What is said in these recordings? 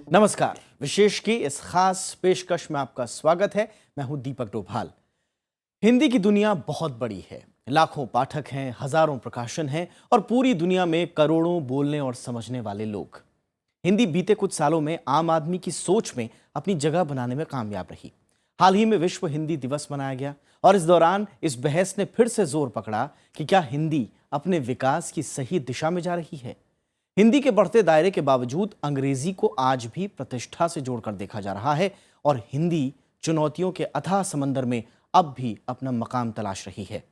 नमस्कार। विशेष की इस खास पेशकश में आपका स्वागत है। मैं हूं दीपक डोभाल। हिंदी की दुनिया बहुत बड़ी है। लाखों पाठक हैं, हजारों प्रकाशन हैं और पूरी दुनिया में करोड़ों बोलने और समझने वाले लोग। हिंदी बीते कुछ सालों में आम आदमी की सोच में अपनी जगह बनाने में कामयाब रही। हाल ही में विश्व हिंदी दिवस मनाया गया और इस दौरान इस बहस ने फिर से जोर पकड़ा कि क्या हिंदी अपने विकास की सही दिशा में जा रही है। हिंदी के बढ़ते दायरे के बावजूद अंग्रेजी को आज भी प्रतिष्ठा से जोड़कर देखा जा रहा है और हिंदी चुनौतियों के अथाह समंदर में अब भी अपना मकाम तलाश रही है।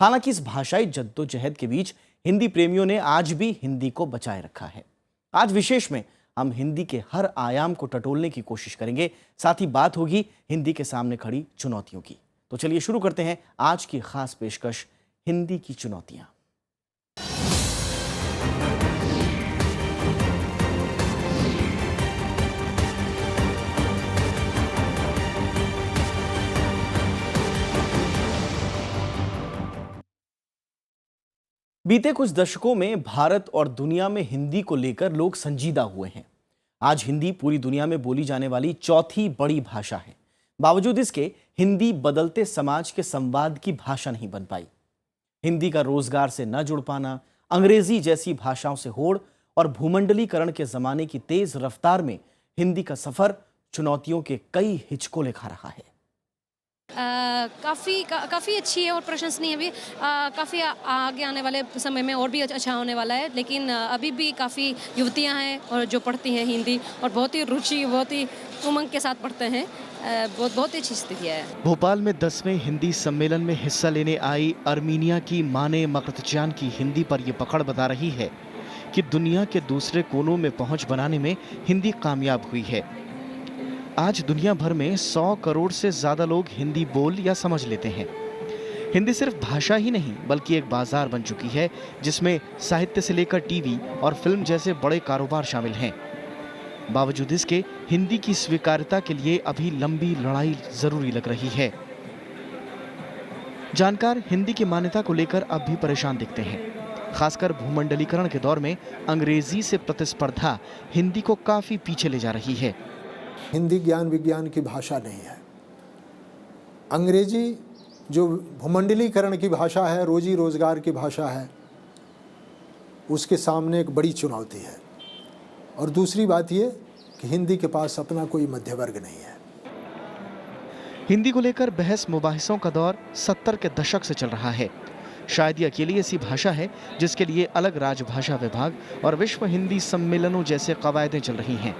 हालांकि इस भाषाई जद्दोजहद के बीच हिंदी प्रेमियों ने आज भी हिंदी को बचाए रखा है। आज विशेष में हम हिंदी के हर आयाम को टटोलने की कोशिश करेंगे। साथ ही बात होगी हिंदी के सामने खड़ी चुनौतियों की। तो चलिए शुरू करते हैं आज की खास पेशकश, हिंदी की चुनौतियां। बीते कुछ दशकों में भारत और दुनिया में हिंदी को लेकर लोग संजीदा हुए हैं। आज हिंदी पूरी दुनिया में बोली जाने वाली चौथी बड़ी भाषा है। बावजूद इसके हिंदी बदलते समाज के संवाद की भाषा नहीं बन पाई। हिंदी का रोजगार से न जुड़ पाना, अंग्रेजी जैसी भाषाओं से होड़ और भूमंडलीकरण के जमाने की तेज रफ्तार में हिंदी का सफर चुनौतियों के कई हिचकोले खा रहा है। काफ़ी अच्छी है और प्रशंसनीय भी। काफ़ी आगे आने वाले समय में और भी अच्छा होने वाला है, लेकिन अभी भी काफ़ी युवतियां हैं और जो पढ़ती हैं हिंदी और बहुत ही रुचि, बहुत ही उमंग के साथ पढ़ते हैं। बहुत ही अच्छी स्थिति है। भोपाल में 10वें हिंदी सम्मेलन में हिस्सा लेने आई अर्मीनिया की माने मकरतजान की हिंदी पर यह पकड़ बता रही है कि दुनिया के दूसरे कोनों में पहुंच बनाने में हिंदी कामयाब हुई है। आज दुनिया भर में 100 करोड़ से ज्यादा लोग हिंदी बोल या समझ लेते हैं। हिंदी सिर्फ भाषा ही नहीं बल्कि एक बाजार बन चुकी है जिसमें साहित्य से लेकर टीवी और फिल्म जैसे बड़े कारोबार शामिल हैं। बावजूद इसके हिंदी की स्वीकार्यता के लिए अभी लंबी लड़ाई जरूरी लग रही है। जानकार हिंदी की मान्यता को लेकर अब भी परेशान दिखते हैं। खासकर भूमंडलीकरण के दौर में अंग्रेजी से प्रतिस्पर्धा हिंदी को काफी पीछे ले जा रही है। हिंदी ज्ञान विज्ञान की भाषा नहीं है। अंग्रेजी जो भूमंडलीकरण की भाषा है, रोजी रोजगार की भाषा है, उसके सामने एक बड़ी चुनौती है। और दूसरी बात ये कि हिंदी के पास अपना कोई मध्य वर्ग नहीं है। हिंदी को लेकर बहस मुबाहिसों का दौर 70 के दशक से चल रहा है। शायद ये अकेली ऐसी भाषा है जिसके लिए अलग राजभाषा विभाग और विश्व हिंदी सम्मेलनों जैसे कवायदें चल रही हैं।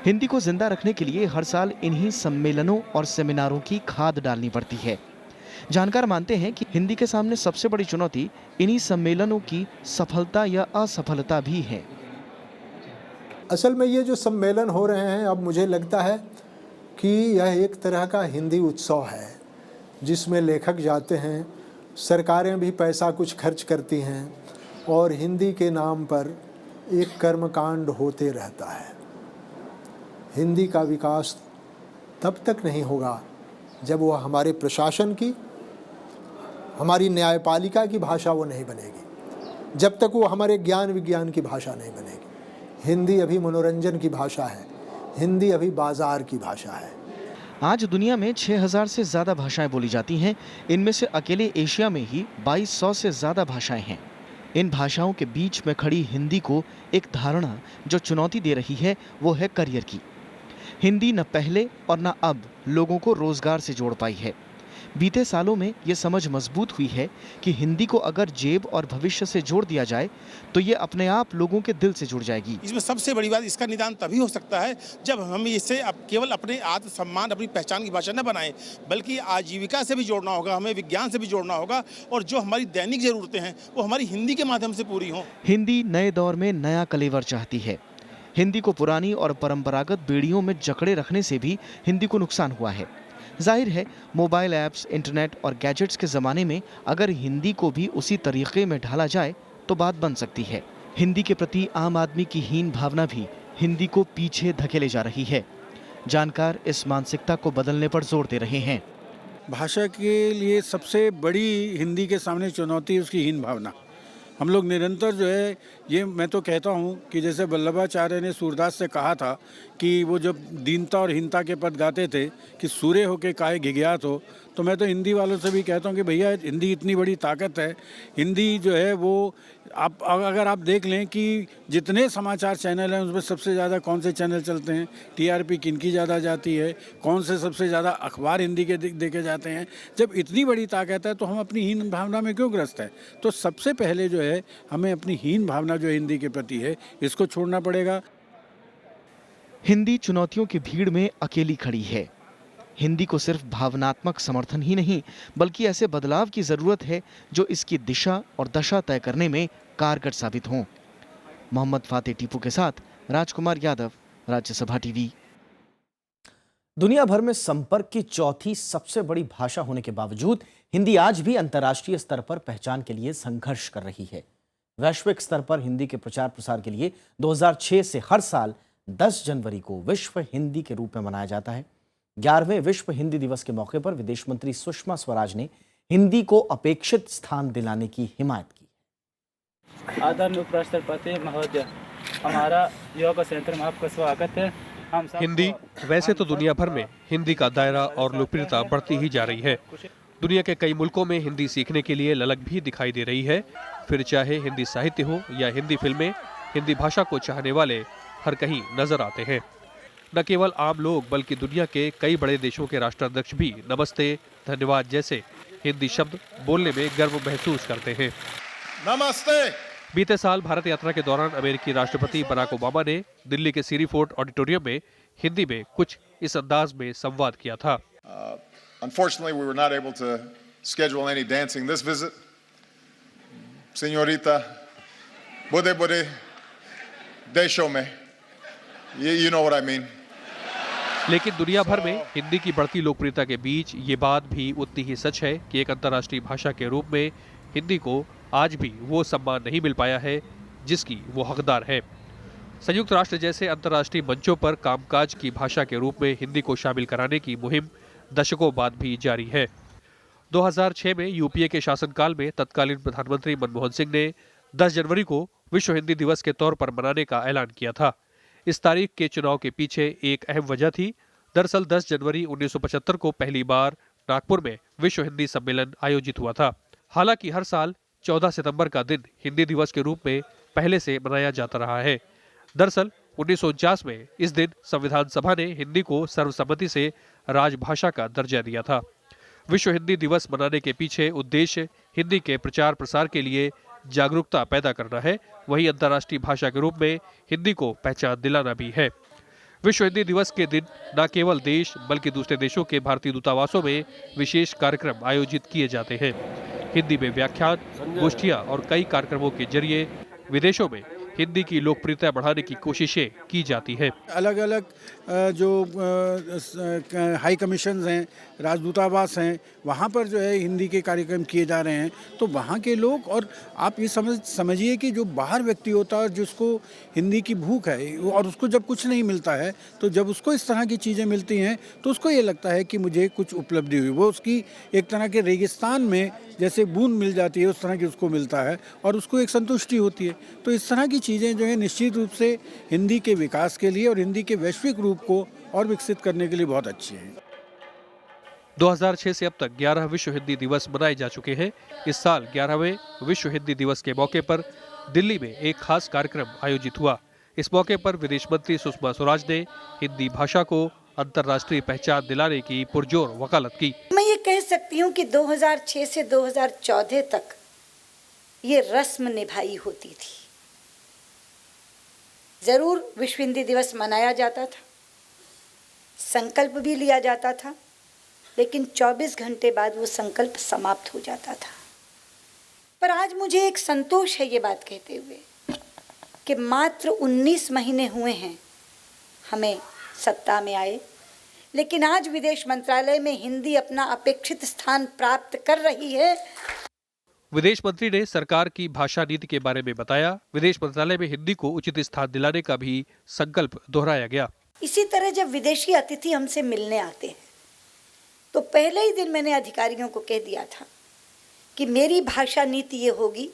हिंदी को जिंदा रखने के लिए हर साल इन्हीं सम्मेलनों और सेमिनारों की खाद डालनी पड़ती है। जानकार मानते हैं कि हिंदी के सामने सबसे बड़ी चुनौती इन्हीं सम्मेलनों की सफलता या असफलता भी है। असल में ये जो सम्मेलन हो रहे हैं, अब मुझे लगता है कि यह एक तरह का हिंदी उत्सव है जिसमें लेखक जाते हैं, सरकारें भी पैसा कुछ खर्च करती हैं और हिंदी के नाम पर एक कर्मकांड होते रहता है। हिंदी का विकास तब तक नहीं होगा जब वह हमारे प्रशासन की, हमारी न्यायपालिका की भाषा वो नहीं बनेगी, जब तक वो हमारे ज्ञान विज्ञान की भाषा नहीं बनेगी। हिंदी अभी मनोरंजन की भाषा है, हिंदी अभी बाजार की भाषा है। आज दुनिया में 6000 से ज्यादा भाषाएं बोली जाती हैं। इनमें से अकेले एशिया में ही 2200 से ज्यादा भाषाएं हैं। इन भाषाओं के बीच में खड़ी हिंदी को एक धारणा जो चुनौती दे रही है वो है करियर की। हिंदी न पहले और न अब लोगों को रोजगार से जोड़ पाई है। बीते सालों में ये समझ मजबूत हुई है कि हिंदी को अगर जेब और भविष्य से जोड़ दिया जाए तो ये अपने आप लोगों के दिल से जुड़ जाएगी। इसमें सबसे बड़ी बात, इसका निदान तभी हो सकता है जब हम इसे अब केवल अपने आत्मसम्मान, अपनी पहचान की भाषा न बनाएं, बल्कि आजीविका से भी जोड़ना होगा, हमें विज्ञान से भी जोड़ना होगा और जो हमारी दैनिक जरूरतें हैं वो हमारी हिंदी के माध्यम से पूरी हों। हिंदी नए दौर में नया कलेवर चाहती है। हिंदी को पुरानी और परंपरागत बेड़ियों में जकड़े रखने से भी हिंदी को नुकसान हुआ है। जाहिर है मोबाइल ऐप्स, इंटरनेट और गैजेट्स के ज़माने में अगर हिंदी को भी उसी तरीके में ढाला जाए तो बात बन सकती है। हिंदी के प्रति आम आदमी की हीन भावना भी हिंदी को पीछे धकेले जा रही है। जानकार इस मानसिकता को बदलने पर जोर दे रहे हैं। भाषा के लिए सबसे बड़ी हिंदी के सामने चुनौती उसकी हीन भावना। हम लोग निरंतर जो है, ये मैं तो कहता हूँ कि जैसे वल्लभाचार्य ने सूरदास से कहा था कि वो जब दीनता और हीनता के पद गाते थे कि सूर्य होके काहे घिघियात हो, तो मैं तो हिंदी वालों से भी कहता हूँ कि भैया हिंदी इतनी बड़ी ताकत है। हिंदी जो है वो आप अगर आप देख लें कि जितने समाचार चैनल हैं उसमें सबसे ज़्यादा कौन से चैनल चलते हैं, टीआरपी किनकी ज़्यादा जाती है, कौन से सबसे ज़्यादा अखबार हिंदी के देखे जाते हैं। जब इतनी बड़ी ताकत है तो हम अपनी हीन भावना में क्यों ग्रस्त है? तो सबसे पहले जो है हमें अपनी हीन भावना जो हिंदी के प्रति है इसको छोड़ना पड़ेगा। हिंदी चुनौतियों की भीड़ में अकेली खड़ी है। हिंदी को सिर्फ भावनात्मक समर्थन ही नहीं, बल्कि ऐसे बदलाव की जरूरत है जो इसकी दिशा और दशा तय करने में कारगर साबित हों। मोहम्मद फातेह टीपू के साथ राजकुमार यादव, राज्यसभा टीवी। दुनिया भर में संपर्क की चौथी सबसे बड़ी भाषा होने के बावजूद हिंदी आज भी अंतर्राष्ट्रीय स्तर पर पहचान के लिए संघर्ष कर रही है। वैश्विक स्तर पर हिंदी के प्रचार प्रसार के लिए 2006 से हर साल 10 जनवरी को विश्व हिंदी के रूप में मनाया जाता है। 11वें विश्व हिंदी दिवस के मौके पर विदेश मंत्री सुषमा स्वराज ने हिंदी को अपेक्षित स्थान दिलाने की हिमायत की। आदरणीय उपराष्ट्रपति महोदय, हमारा योग सेंटर में आपका स्वागत है। हिंदी वैसे तो दुनिया भर में हिंदी का दायरा और लोकप्रियता बढ़ती ही जा रही है। दुनिया के कई मुल्कों में हिंदी सीखने के लिए ललक भी दिखाई दे रही है। फिर चाहे हिंदी साहित्य हो या हिंदी फिल्में, हिंदी भाषा को चाहने वाले हर कहीं नजर आते हैं। न केवल आम लोग बल्कि दुनिया के कई बड़े देशों के राष्ट्राध्यक्ष भी नमस्ते, धन्यवाद जैसे हिंदी शब्द बोलने में गर्व महसूस करते हैं। नमस्ते। बीते साल भारत यात्रा के दौरान अमेरिकी राष्ट्रपति बराक ओबामा ने दिल्ली के सीरी फोर्ट ऑडिटोरियम में हिंदी में कुछ इस अंदाज में संवाद किया था। Unfortunately, we were not able to schedule any dancing this visit. Señorita, bude bude देशों में, you know what I mean. लेकिन दुनिया भर में हिंदी की बढ़ती लोकप्रियता के बीच ये बात भी उतनी ही सच है कि एक अंतर्राष्ट्रीय भाषा के रूप में हिंदी को आज भी वो सम्मान नहीं मिल पाया है जिसकी वो हकदार है। संयुक्त राष्ट्र जैसे अंतर्राष्ट्रीय मंचों पर कामकाज की भाषा के रूप में हिंदी को शामिल कराने की मुहिम दशकों बाद भी जारी है। 2006 में यूपीए के शासनकाल में तत्कालीन प्रधानमंत्री मनमोहन सिंह ने 10 जनवरी को विश्व हिंदी दिवस के तौर पर मनाने का ऐलान किया था। इस तारीख के चुनाव के पीछे एक अहम वजह थी। दरअसल 10 जनवरी 1975 को पहली बार नागपुर में विश्व हिंदी सम्मेलन आयोजित हुआ था। हालांकि हर साल 14 सितंबर का दिन हिंदी दिवस के रूप में पहले से मनाया जाता रहा है। दरअसल 1949 में इस दिन संविधान सभा ने हिंदी को सर्वसम्मति से राजभाषा का दर्जा दिया था। विश्व हिंदी दिवस मनाने के पीछे उद्देश्य हिंदी के प्रचार प्रसार के लिए जागरूकता पैदा करना है, वहीं अंतर्राष्ट्रीय भाषा के रूप में हिंदी को पहचान दिलाना भी है। विश्व हिंदी दिवस के दिन न केवल देश बल्कि दूसरे देशों के भारतीय दूतावासों में विशेष कार्यक्रम आयोजित किए जाते हैं। हिंदी में व्याख्यान, गोष्ठियां और कई कार्यक्रमों के जरिए विदेशों में हिंदी की लोकप्रियता बढ़ाने की कोशिशें की जाती है। अलग अलग जो हाई कमीशन हैं, राजदूतावास हैं, वहाँ पर जो है हिंदी के कार्यक्रम किए जा रहे हैं। तो वहाँ के लोग, और आप ये समझिए कि जो बाहर व्यक्ति होता है जिसको हिंदी की भूख है और उसको जब कुछ नहीं मिलता है, तो जब उसको इस तरह की चीज़ें मिलती हैं तो उसको ये लगता है कि मुझे कुछ उपलब्धि हुई। वो उसकी एक तरह के रेगिस्तान में जैसे बूंद मिल जाती है उस तरह की उसको मिलता है और उसको एक संतुष्टि होती है। तो इस तरह की चीज़ें जो है निश्चित रूप से हिंदी के विकास के लिए और हिंदी के वैश्विक रूप को और विकसित करने के लिए बहुत अच्छी हैं। 2006 से अब तक 11 विश्व हिंदी दिवस मनाए जा चुके हैं। इस साल 11वें विश्व हिंदी दिवस के मौके पर दिल्ली में एक खास कार्यक्रम आयोजित हुआ। इस मौके पर विदेश मंत्री सुषमा स्वराज ने हिंदी भाषा को अंतर्राष्ट्रीय पहचान दिलाने की पुरजोर वकालत की। मैं ये कह सकती हूँ कि 2006 से 2014 तक ये रस्म निभाई होती थी। जरूर विश्व हिंदी दिवस मनाया जाता था, संकल्प भी लिया जाता था, लेकिन 24 घंटे बाद वो संकल्प समाप्त हो जाता था। पर आज मुझे एक संतोष है ये बात कहते हुए कि मात्र 19 महीने हुए हैं हमें सत्ता में आए, लेकिन आज विदेश मंत्रालय में हिंदी अपना अपेक्षित स्थान प्राप्त कर रही है। विदेश मंत्री ने सरकार की भाषा नीति के बारे में बताया। विदेश मंत्रालय में हिंदी को उचित स्थान दिलाने का भी संकल्प दोहराया गया। इसी तरह जब विदेशी अतिथि हमसे मिलने आते हैं तो पहले ही दिन मैंने अधिकारियों को कह दिया था कि मेरी भाषा नीति ये होगी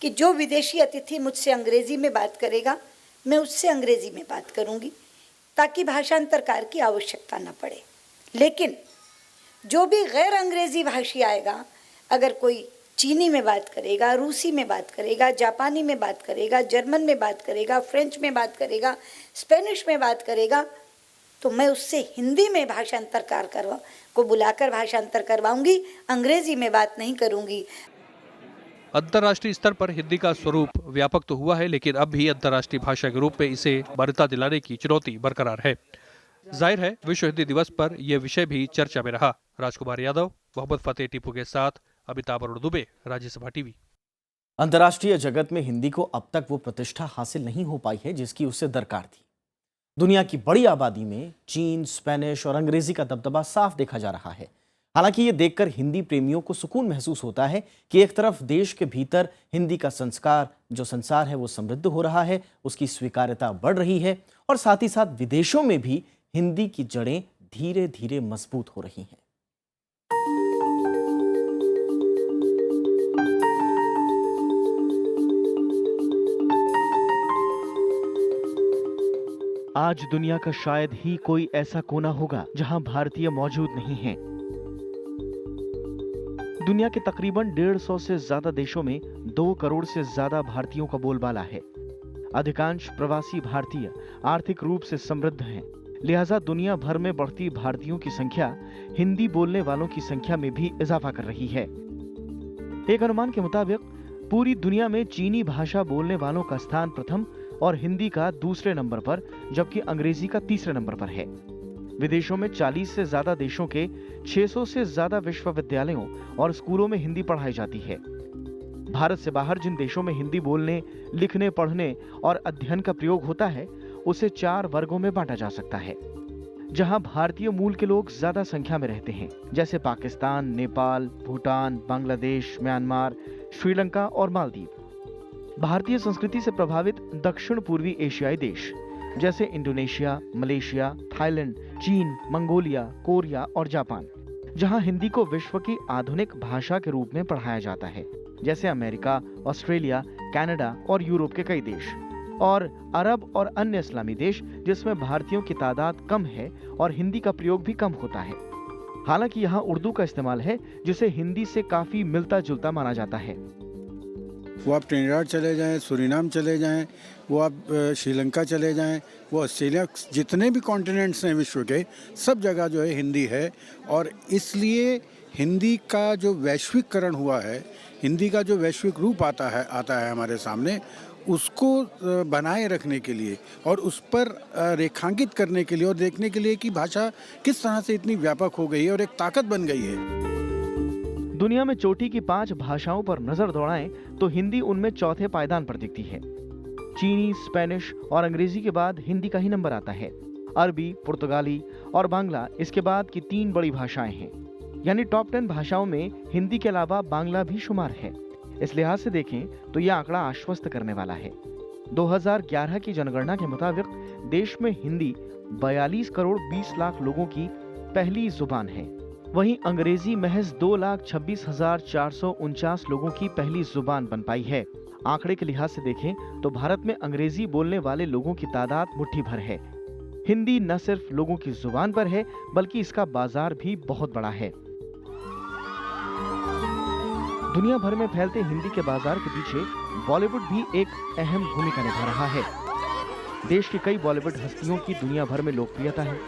कि जो विदेशी अतिथि मुझसे अंग्रेजी में बात करेगा, मैं उससे अंग्रेजी में बात करूंगी, ताकि भाषांतरकार की आवश्यकता न पड़े। लेकिन जो भी गैर अंग्रेजी भाषी आएगा, अगर कोई चीनी में बात करेगा, रूसी में बात करेगा, जापानी में बात करेगा, जर्मन में बात करेगा, फ्रेंच में बात करेगा, स्पेनिश में बात करेगा, तो मैं उससे हिंदी में भाषांतरकार को बुलाकर भाषांतर करवाऊंगी, अंग्रेजी में बात नहीं करूंगी। अंतर्राष्ट्रीय स्तर पर हिंदी का स्वरूप व्यापक तो हुआ है, लेकिन अब भी अंतर्राष्ट्रीय भाषा के रूप में इसे मान्यता दिलाने की चुनौती बरकरार है। जाहिर है विश्व हिंदी दिवस पर यह विषय भी चर्चा में रहा। राजकुमार यादव, मोहम्मद फतेह टीपू के साथ अमिताभ अरुण दुबे, राज्यसभा टीवी। अंतर्राष्ट्रीय जगत में हिंदी को अब तक वो प्रतिष्ठा हासिल नहीं हो पाई है जिसकी उसे दरकार थी। दुनिया की बड़ी आबादी में चीन, स्पेनिश और अंग्रेजी का दबदबा साफ देखा जा रहा है। हालांकि ये देखकर हिंदी प्रेमियों को सुकून महसूस होता है कि एक तरफ देश के भीतर हिंदी का संसार है वो समृद्ध हो रहा है, उसकी स्वीकार्यता बढ़ रही है, और साथ ही साथ विदेशों में भी हिंदी की जड़ें धीरे धीरे मजबूत हो रही हैं। आज दुनिया का शायद ही कोई ऐसा कोना होगा जहां भारतीय मौजूद नहीं हैं। दुनिया के तकरीबन 150 से ज्यादा देशों में 2 करोड़ से ज्यादा भारतीयों का बोलबाला है। अधिकांश प्रवासी भारतीय आर्थिक रूप से समृद्ध हैं, लिहाजा दुनिया भर में बढ़ती भारतीयों की संख्या हिंदी बोलने वालों की संख्या में भी इजाफा कर रही है। एक अनुमान के मुताबिक पूरी दुनिया में चीनी भाषा बोलने वालों का स्थान प्रथम और हिंदी का दूसरे नंबर पर, जबकि अंग्रेजी का तीसरे नंबर पर है। विदेशों में 40 से ज्यादा देशों के 600 से ज्यादा विश्वविद्यालयों और स्कूलों में हिंदी पढ़ाई जाती है। भारत से बाहर जिन देशों में हिंदी बोलने, लिखने, पढ़ने और अध्ययन का प्रयोग होता है, उसे 4 वर्गों में बांटा जा सकता है, जहां भारतीय मूल के लोग ज्यादा संख्या में रहते हैं, जैसे पाकिस्तान, नेपाल, भूटान, बांग्लादेश, म्यांमार, श्रीलंका और मालदीव। भारतीय संस्कृति से प्रभावित दक्षिण पूर्वी एशियाई देश जैसे इंडोनेशिया, मलेशिया, थाईलैंड, चीन, मंगोलिया, कोरिया और जापान, जहां हिंदी को विश्व की आधुनिक भाषा के रूप में पढ़ाया जाता है, जैसे अमेरिका, ऑस्ट्रेलिया, कनाडा और यूरोप के कई देश, और अरब और अन्य इस्लामी देश जिसमें भारतीयों की तादाद कम है और हिंदी का प्रयोग भी कम होता है। हालांकि यहाँ उर्दू का इस्तेमाल है, जिसे हिंदी से काफी मिलता जुलता माना जाता है। वो आप ट्रिनिडाद चले जाएं, सूरीनाम चले जाएं, वो आप श्रीलंका चले जाएं, वो ऑस्ट्रेलिया, जितने भी कॉन्टिनेंट्स हैं विश्व के, सब जगह जो है हिंदी है। और इसलिए हिंदी का जो वैश्विकरण हुआ है, हिंदी का जो वैश्विक रूप आता है हमारे सामने, उसको बनाए रखने के लिए और उस पर रेखांकित करने के लिए और देखने के लिए कि भाषा किस तरह से इतनी व्यापक हो गई है और एक ताकत बन गई है। दुनिया में चोटी की 5 भाषाओं पर नजर दौड़ाएं तो हिंदी उनमें चौथे पायदान पर दिखती है। चीनी, स्पेनिश और अंग्रेजी के बाद हिंदी का ही नंबर आता है। अरबी, पुर्तगाली और बांग्ला इसके बाद की 3 बड़ी भाषाएं हैं, यानी टॉप 10 भाषाओं में हिंदी के अलावा बांग्ला भी शुमार है। इस लिहाज से देखें तो यह आंकड़ा आश्वस्त करने वाला है। 2011 की जनगणना के मुताबिक देश में हिंदी 42 करोड़ 20 लाख लोगों की पहली जुबान है। वहीं अंग्रेजी महज 2,26,449 लोगों की पहली जुबान बन पाई है। आंकड़े के लिहाज से देखें तो भारत में अंग्रेजी बोलने वाले लोगों की तादाद मुट्ठी भर है। हिंदी न सिर्फ लोगों की जुबान पर है, बल्कि इसका बाजार भी बहुत बड़ा है। दुनिया भर में फैलते हिंदी के बाजार के पीछे बॉलीवुड भी एक अहम भूमिका निभा रहा है। देश की कई बॉलीवुड हस्तियों की दुनिया भर में लोकप्रियता है।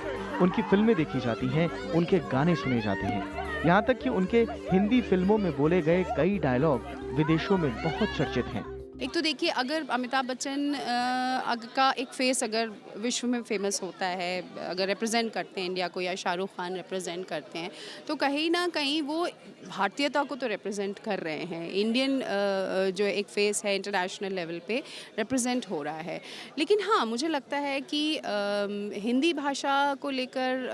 उनकी फिल्में देखी जाती हैं, उनके गाने सुने जाते हैं, यहाँ तक कि उनके हिंदी फिल्मों में बोले गए कई डायलॉग विदेशों में बहुत चर्चित हैं। एक तो देखिए, अगर अमिताभ बच्चन का एक फेस अगर विश्व में फेमस होता है, अगर रिप्रेजेंट करते हैं इंडिया को, या शाहरुख खान रिप्रेजेंट करते हैं, तो कहीं ना कहीं वो भारतीयता को तो रिप्रेजेंट कर रहे हैं। इंडियन जो एक फेस है इंटरनेशनल लेवल पे रिप्रेजेंट हो रहा है। लेकिन हाँ, मुझे लगता है कि हिंदी भाषा को लेकर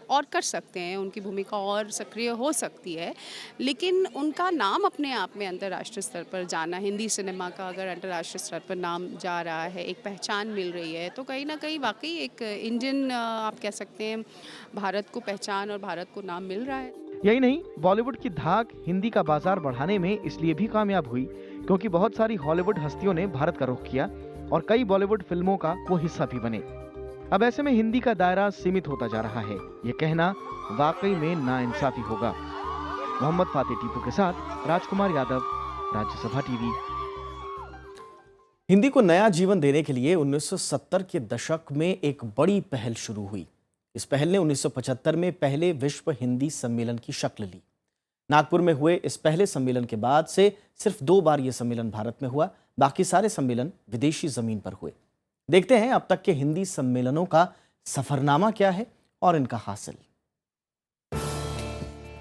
और कर सकते हैं, उनकी भूमिका और सक्रिय हो सकती है, लेकिन उनका नाम अपने आप में अंतर्राष्ट्रीय स्तर पर जाना, हिंदी सिनेमा का अगर अंतर्राष्ट्रीय स्तर पर नाम जा रहा है, एक पहचान मिल रही है, तो कहीं ना कहीं वाकई एक इंडियन आप कह सकते हैं भारत को पहचान और भारत को नाम मिल रहा है। यही नहीं, बॉलीवुड की धाक हिंदी का बाजार बढ़ाने में इसलिए भी कामयाब हुई क्योंकि बहुत सारी हॉलीवुड हस्तियों ने भारत का रुख किया और कई बॉलीवुड फिल्मों का वो हिस्सा भी बने। अब ऐसे में हिंदी का दायरा सीमित होता जा रहा है। ये कहना वाकई में नाइंसाफी होगा। मोहम्मद फातेह टीपू के साथ राजकुमार यादव, राज्यसभा टीवी। हिंदी को नया जीवन देने के लिए 1970 के दशक में एक बड़ी पहल शुरू हुई। इस पहल ने 1975 में पहले विश्व हिंदी सम्मेलन की शक्ल ली। नागपुर में हुए इस पहले सम्मेलन के बाद से सिर्फ 2 बार यह सम्मेलन भारत में हुआ, बाकी सारे सम्मेलन विदेशी जमीन पर हुए। देखते हैं अब तक के हिंदी सम्मेलनों का सफरनामा क्या है और इनका हासिल।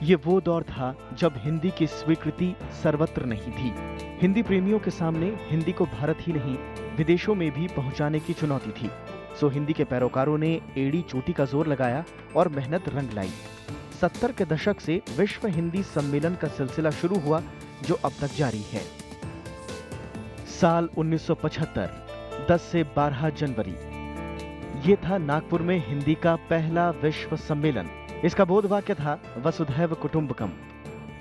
ये वो दौर था जब हिंदी की स्वीकृति सर्वत्र नहीं थी। हिंदी प्रेमियों के सामने हिंदी को भारत ही नहीं विदेशों में भी पहुंचाने की चुनौती थी। सो हिंदी के पैरोकारों ने एड़ी चोटी का जोर लगाया और मेहनत रंग लाई। 70 के दशक से विश्व हिंदी सम्मेलन का सिलसिला शुरू हुआ जो अब तक जारी है। साल 1975, 10 से 12 जनवरी। ये था नागपुर में हिंदी का पहला विश्व सम्मेलन। इसका बोध वाक्य था वसुधैव कुटुंबकम।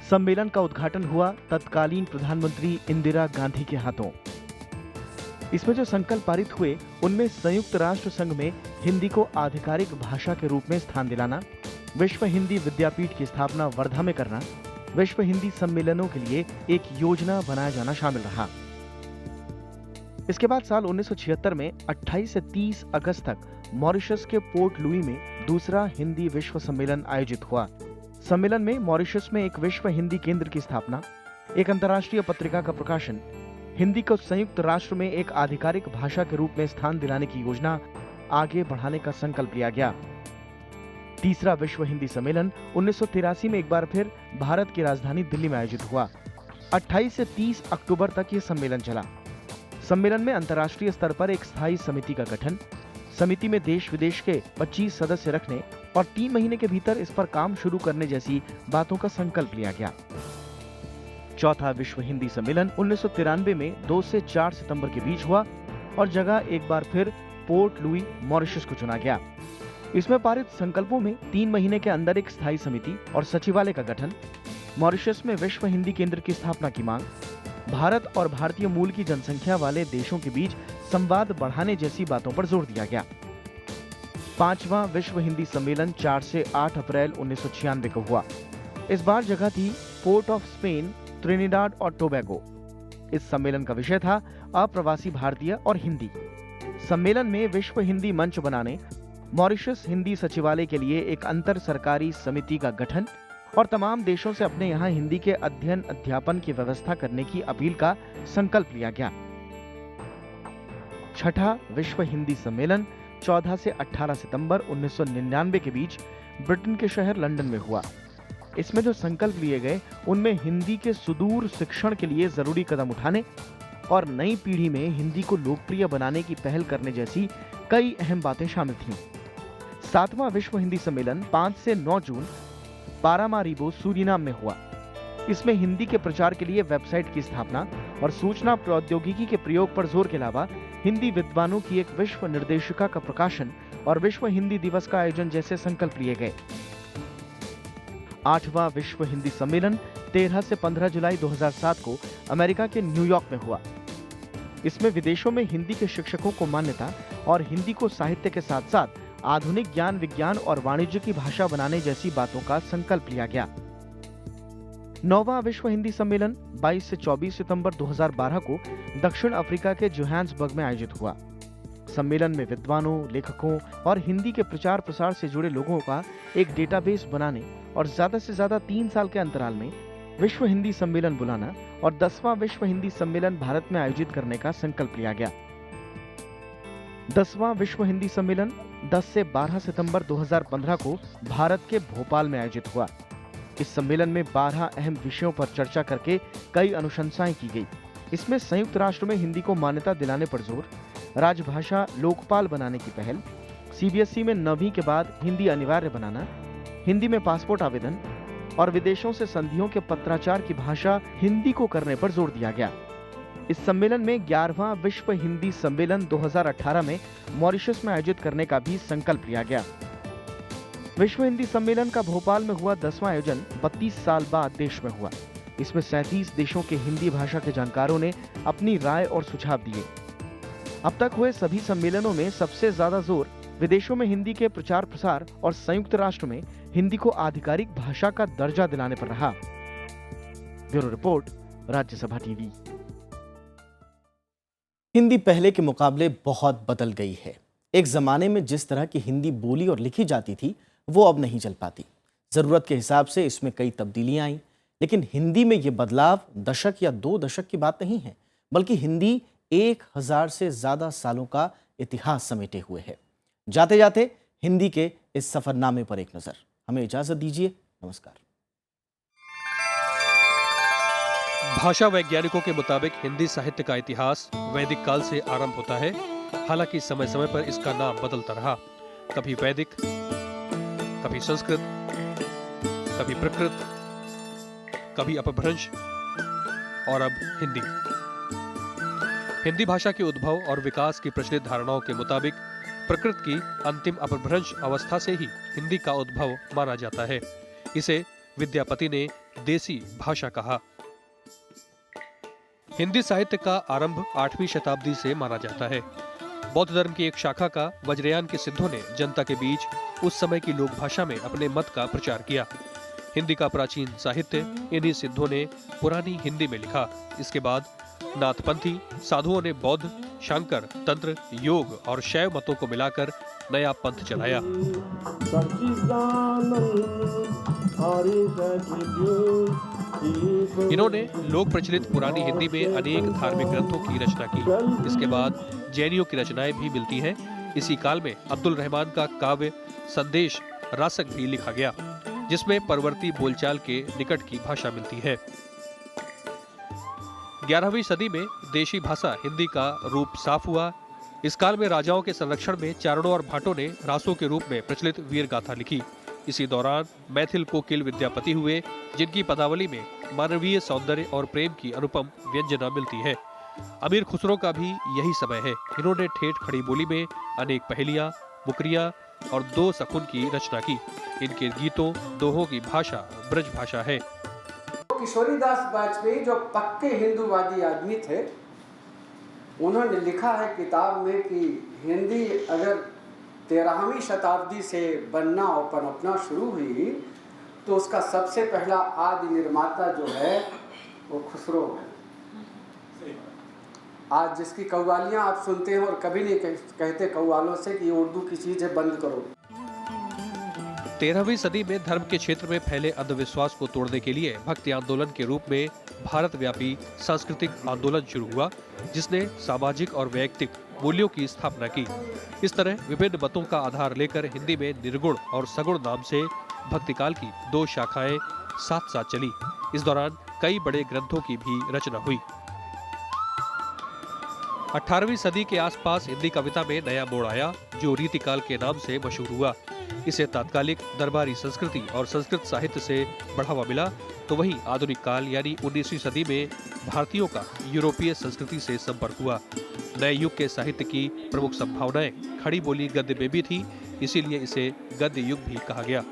सम्मेलन का उद्घाटन हुआ तत्कालीन प्रधानमंत्री इंदिरा गांधी के हाथों। इसमें जो संकल्प पारित हुए उनमें संयुक्त राष्ट्र संघ में हिंदी को आधिकारिक भाषा के रूप में स्थान दिलाना, विश्व हिंदी विद्यापीठ की स्थापना वर्धा में करना, विश्व हिंदी सम्मेलनों के लिए एक योजना बनाया जाना शामिल रहा। इसके बाद साल 1976 में 28 से 30 अगस्त तक मॉरिशस के पोर्ट लुई में दूसरा हिंदी विश्व सम्मेलन आयोजित हुआ। सम्मेलन में मॉरिशस में एक विश्व हिंदी केंद्र की स्थापना, एक अंतर्राष्ट्रीय पत्रिका का प्रकाशन, हिंदी को संयुक्त राष्ट्र में एक आधिकारिक भाषा के रूप में स्थान दिलाने की योजना आगे बढ़ाने का संकल्प लिया गया। तीसरा विश्व हिंदी सम्मेलन 1983 में एक बार फिर भारत की राजधानी दिल्ली में आयोजित हुआ। 28 से 30 अक्टूबर तक ये सम्मेलन चला। सम्मेलन में अंतर्राष्ट्रीय स्तर पर एक स्थायी समिति का गठन, समिति में देश विदेश के 25 सदस्य रखने और 3 महीने के भीतर इस पर काम शुरू करने जैसी बातों का संकल्प लिया गया। चौथा विश्व हिंदी सम्मेलन 1993 में 2 से 4 सितंबर के बीच हुआ और जगह एक बार फिर पोर्ट लुई मॉरिशस को चुना गया। इसमें पारित संकल्पों में 3 महीने के अंदर एक स्थायी समिति और सचिवालय का गठन, मॉरिशस में विश्व हिंदी केंद्र की स्थापना की मांग, भारत और भारतीय मूल की जनसंख्या वाले देशों के बीच संवाद बढ़ाने जैसी बातों पर जोर दिया गया। पांचवा विश्व हिंदी सम्मेलन 4 से 8 अप्रैल 1996 को हुआ। इस बार जगह थी पोर्ट ऑफ स्पेन, त्रिनिडाद और टोबैगो। इस सम्मेलन का विषय था अप्रवासी भारतीय और हिंदी। सम्मेलन में विश्व हिंदी मंच बनाने, मॉरिशस हिंदी सचिवालय के लिए एक अंतर सरकारी समिति का गठन और तमाम देशों से अपने यहाँ हिंदी के अध्ययन अध्यापन की व्यवस्था करने की अपील का संकल्प लिया गया। छठा विश्व हिंदी सम्मेलन 14 से 18 सितंबर 1999 के बीच ब्रिटेन के शहर लंदन में हुआ। इसमें जो संकल्प लिए गए उनमें हिंदी के सुदूर शिक्षण के लिए जरूरी कदम उठाने और नई पीढ़ी में हिंदी को लोकप्रिय बनाने की पहल करने जैसी कई अहम बातें शामिल थीं। सातवां विश्व हिंदी सम्मेलन 5 से 9 जून पारामारिबो, सूरीनाम में हुआ। इसमें हिंदी के प्रचार के लिए वेबसाइट की स्थापना और सूचना प्रौद्योगिकी के प्रयोग पर जोर के अलावा हिंदी विद्वानों की एक विश्व निर्देशिका का प्रकाशन और विश्व हिंदी दिवस का आयोजन जैसे संकल्प लिए गए। 8वां विश्व हिंदी सम्मेलन 13 से 15 जुलाई 2007 को अमेरिका के न्यूयॉर्क में हुआ। इसमें विदेशों में हिंदी के शिक्षकों को मान्यता और हिंदी को साहित्य के साथ साथ आधुनिक ज्ञान, विज्ञान और वाणिज्य की भाषा बनाने जैसी बातों का संकल्प लिया गया। 9वां विश्व हिंदी सम्मेलन 22 से 24 सितंबर 2012 को दक्षिण अफ्रीका के जोहान्सबर्ग में आयोजित हुआ। सम्मेलन में विद्वानों, लेखकों और हिंदी के प्रचार प्रसार से जुड़े लोगों का एक डेटाबेस बनाने और ज्यादा से ज्यादा 3 साल के अंतराल में विश्व हिंदी सम्मेलन बुलाना और 10वां विश्व हिंदी सम्मेलन भारत में आयोजित करने का संकल्प लिया गया। 10वां विश्व हिंदी सम्मेलन 10 से 12 सितंबर 2015 को भारत के भोपाल में आयोजित हुआ। इस सम्मेलन में 12 अहम विषयों पर चर्चा करके कई अनुशंसाएं की गई। इसमें संयुक्त राष्ट्र में हिंदी को मान्यता दिलाने पर जोर, राजभाषा लोकपाल बनाने की पहल, सीबीएसई में 9वीं के बाद हिंदी अनिवार्य बनाना, हिंदी में पासपोर्ट आवेदन और विदेशों से संधियों के पत्राचार की भाषा हिंदी को करने पर जोर दिया गया। इस सम्मेलन में 11वां विश्व हिंदी सम्मेलन 2018 में मॉरिशस में आयोजित करने का भी संकल्प लिया गया। विश्व हिंदी सम्मेलन का भोपाल में हुआ 10वां आयोजन 32 साल बाद देश में हुआ। इसमें 37 देशों के हिंदी भाषा के जानकारों ने अपनी राय और सुझाव दिए। अब तक हुए सभी सम्मेलनों में सबसे ज्यादा जोर विदेशों में हिंदी के प्रचार प्रसार और संयुक्त राष्ट्र में हिंदी को आधिकारिक भाषा का दर्जा दिलाने पर रहा। Bureau report, Rajya Sabha TV. Hindi पहले के मुकाबले बहुत बदल गई है। एक जमाने में जिस तरह की हिंदी बोली और लिखी जाती थी वो अब नहीं चल पाती। जरूरत के हिसाब से इसमें कई तब्दीलियां आई, लेकिन हिंदी में ये बदलाव दशक या 2 दशक की बात नहीं है, बल्कि हिंदी 1000 से ज्यादा सालों का इतिहास समेटे हुए है। जाते जाते हिंदी के इस सफरनामे पर एक नजर। हमें इजाजत दीजिए। नमस्कार। भाषा वैज्ञानिकों के मुताबिक हिंदी साहित्य का इतिहास वैदिक काल से आरंभ होता है। हालांकि समय समय पर इसका नाम बदलता रहा, कभी वैदिक, कभी संस्कृत, कभी प्रकृत, कभी अपभ्रंश और अब हिंदी। हिंदी भाषा के उद्भव और विकास की प्रचलित धारणाओं के मुताबिक प्रकृत की अंतिम अपभ्रंश अवस्था से ही हिंदी का उद्भव माना जाता है। इसे विद्यापति ने देसी भाषा कहा। हिंदी साहित्य का आरंभ 8वीं शताब्दी से माना जाता है। बौद्ध धर्म की एक शाखा का वज्रयान के सिद्धों ने जनता के बीच उस समय की लोक भाषा में अपने मत का प्रचार किया। हिंदी का प्राचीन साहित्य इन्हीं सिद्धों ने पुरानी हिंदी में लिखा। इसके बाद नाथपंथी साधुओं ने बौद्ध, शांकर, तंत्र, योग और शैव मतों को मिलाकर नया पंथ चलाया। इन्होंने लोक प्रचलित पुरानी हिंदी में अनेक धार्मिक ग्रंथों की रचना की। इसके बाद जैनियों की रचनाएं भी मिलती हैं। इसी काल में अब्दुल रहमान का काव्य संदेश रासक भी लिखा गया, जिसमें परवर्ती बोलचाल के निकट की भाषा मिलती है। 11वीं सदी में देशी भाषा हिंदी का रूप साफ हुआ। इस काल में राजाओं के संरक्षण में चारणों और भाटों ने रासों के रूप में प्रचलित वीर गाथा लिखी। इसी दौरान मैथिल कोकिल विद्यापति हुए, जिनकी पदावली में मानवीय सौंदर्य और प्रेम की अनुपम व्यंजना मिलती है। अमीर खुसरो का भी यही समय है। इन्होंने ठेठ खड़ी बोली में अनेक पहेलियां, बुकरियां और 2 सकुन की रचना की। इनके गीतों, दोहों की भाषा ब्रज भाषा है। किशोरीदास वाजपेयी जो पक्के हिंदूवादी आदमी थे, उन्होंने लिखा है किताब में कि हिंदी अगर 13वीं शताब्दी से बनना और पनपना शुरू हुई तो उसका सबसे पहला आदि निर्माता जो है वो खुसरो है। आज जिसकी कव्वालियां आप सुनते हैं और कभी नहीं कहते कव्वालों से कि उर्दू की चीज है, बंद करो। 13वीं सदी में धर्म के क्षेत्र में फैले अंधविश्वास को तोड़ने के लिए भक्ति आंदोलन के रूप में भारतव्यापी सांस्कृतिक आंदोलन शुरू हुआ, जिसने सामाजिक और वैयक्तिक मूल्यों की स्थापना की। इस तरह विभिन्न मतों का आधार लेकर हिंदी में निर्गुण और सगुण नाम से भक्तिकाल की 2 शाखाएं साथ साथ चली। इस दौरान कई बड़े ग्रंथों की भी रचना हुई। 18वीं सदी के आसपास हिंदी कविता में नया मोड़ आया, जो रीतिकाल के नाम से मशहूर हुआ। इसे तात्कालिक दरबारी संस्कृति और संस्कृत साहित्य से बढ़ावा मिला, तो वहीं आधुनिक काल यानी 19वीं सदी में भारतीयों का यूरोपीय संस्कृति से संपर्क हुआ। नए युग के साहित्य की प्रमुख संभावनाएं खड़ी बोली गद्य में भी थी, इसीलिए इसे गद्य युग भी कहा गया।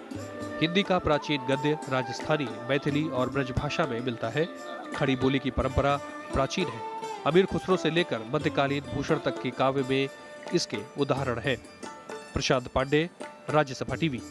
हिंदी का प्राचीन गद्य राजस्थानी, मैथिली और ब्रज भाषा में मिलता है। खड़ी बोली की परंपरा प्राचीन है। अमीर खुसरो से लेकर मध्यकालीन भूषण तक के काव्य में इसके उदाहरण हैं। प्रशांत पांडे, राज्यसभा टीवी।